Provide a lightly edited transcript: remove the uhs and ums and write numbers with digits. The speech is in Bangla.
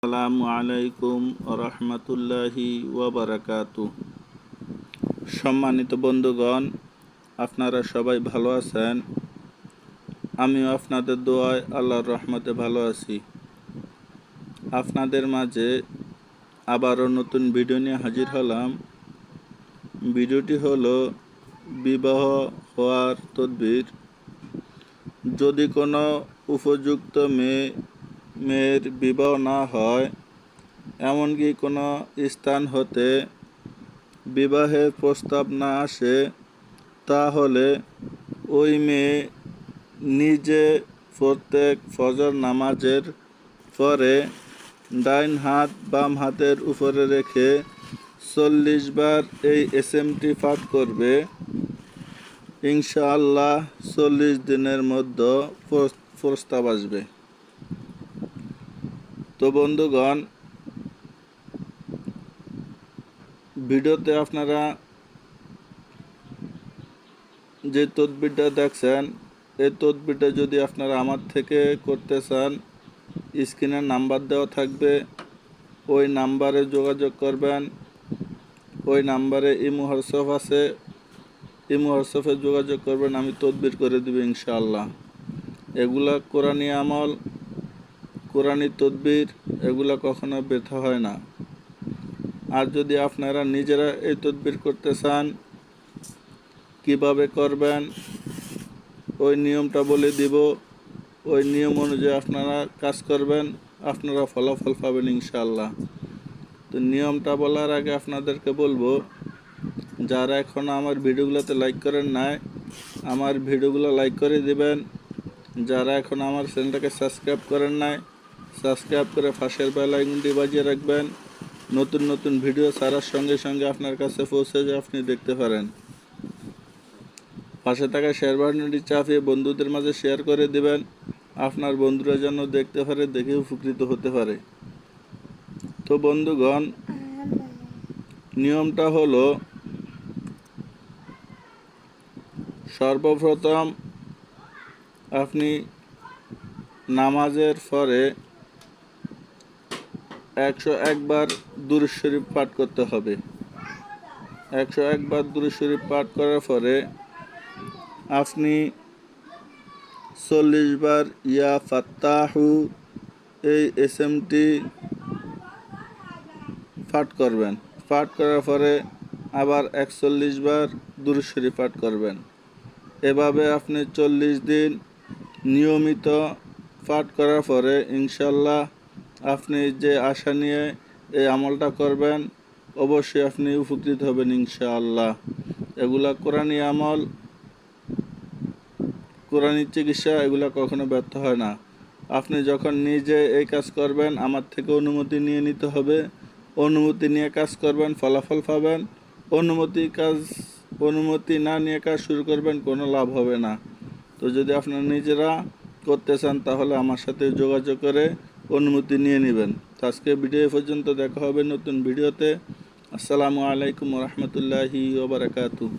আসসালামু আলাইকুম রহমতুল্লাহি ওয়াবারাকাতুহ। সম্মানিত বন্ধুগণ, আপনারা সবাই ভালো আছেন? আমিও আপনাদের দোয়ায় আল্লাহর রহমতে ভালো আছি। আপনাদের মাঝে আবারও নতুন ভিডিও নিয়ে হাজির হলাম। ভিডিওটি হলো বিবাহ হওয়ার তদবির। যদি কোনো উপযুক্ত মেয়ের বিবাহ না হয়, এমনকি কোনো স্থান হতে বিবাহের প্রস্তাব না আসে, তাহলে ওই মেয়ে নিজে প্রত্যেক ফজর নামাজের পরে ডাইন হাত বাম হাতের উপরে রেখে 40 বার এই এসএমটি পাঠ করবে। ইনশাআল্লাহ 40 দিনের মধ্যে প্রস্তাব আসবে। তো বন্ধুগণ, ভিডিওতে আপনারা যে তদবিরটা দেখছেন, এই তদবিরটা যদি আপনারা আমার থেকে করতে চান, স্ক্রিনে নাম্বার দেওয়া থাকবে, ওই নাম্বারে যোগাযোগ করবেন। ওই নাম্বারে ইমো হোয়াটসঅ্যাপ আছে, ইমো হোয়াটসঅ্যাপে যোগাযোগ করবেন, আমি তদবির করে দেব ইনশাআল্লাহ। এগুলা কোরআনী আমল, কোরআনী তদবির, এগুলা কখনো ব্যর্থ হয় না। আর যদি আপনারা নিজেরা এই তদবির করতে চান, কিভাবে করবেন ওই নিয়মটা বলে দিব। ওই নিয়ম অনুযায়ী আপনারা কাজ করবেন, আপনারা ফলাফল পাবেন ইনশাআল্লাহ। তো নিয়মটা বলার আগে আপনাদেরকে বলবো, যারা এখনও আমার ভিডিওগুলোতে লাইক করেন নাই, আমার ভিডিওগুলো লাইক করে দিবেন। যারা এখন আমার চ্যানেলটাকে সাবস্ক্রাইব করেন নাই, সাবস্ক্রাইব করে পাশের বেল আইকনটি বাজিয়ে রাখবেন। নতুন নতুন ভিডিও ছাড়ার সঙ্গে সঙ্গে আপনার কাছে পৌঁছে যায়, আপনি দেখতে পারেন। পাশে থাকা শেয়ার বাটনটি চাপিয়ে বন্ধুদের মাঝে শেয়ার করে দিবেন, আপনার বন্ধুরা যেন দেখতে পারে, দেখে উপকৃত হতে পারে। তো বন্ধুগণ, নিয়মটা হলো, সর্বপ্রথম আপনি নামাজের পরে 101 বার দুরূদ শরীফ পাঠ করতে হবে। 101 বার দুরূদ শরীফ পাঠ করার পরে আপনি 40 বার ইয়া ফাত্তাহু এই এসএমটি পাঠ করবেন। পাঠ করার পরে আবার 41 বার দুরূদ শরীফ পাঠ করবেন। এভাবে আপনি 40 দিন নিয়মিত পাঠ করার পরে ইনশাল্লাহ আপনি যে আশা নিয়ে এই আমলটা করবেন, অবশ্যই আপনি উপকৃত হবেন ইনশাআল্লাহ। এগুলা কোরআনী আমল, কোরআনী চিকিৎসা, এগুলা কখনো ব্যর্থ হয় না। আপনি যখন নিজে এই কাজ করবেন, আমার থেকে অনুমতি নিয়ে নিতে হবে। অনুমতি নিয়ে কাজ করবেন, ফলাফল পাবেন। অনুমতি না নিয়ে কাজ শুরু করবেন, কোনো লাভ হবে না। তো যদি আপনারা নিজেরা করতে চান, তাহলে আমার সাথে যোগাযোগ করে অনুমতি নিয়ে নেবেন। আজকে ভিডিও পর্যন্ত, দেখা হবে নতুন ভিডিওতে। আসসালামু আলাইকুম রহমতুল্লাহি ওয়া বারাকাতুহু।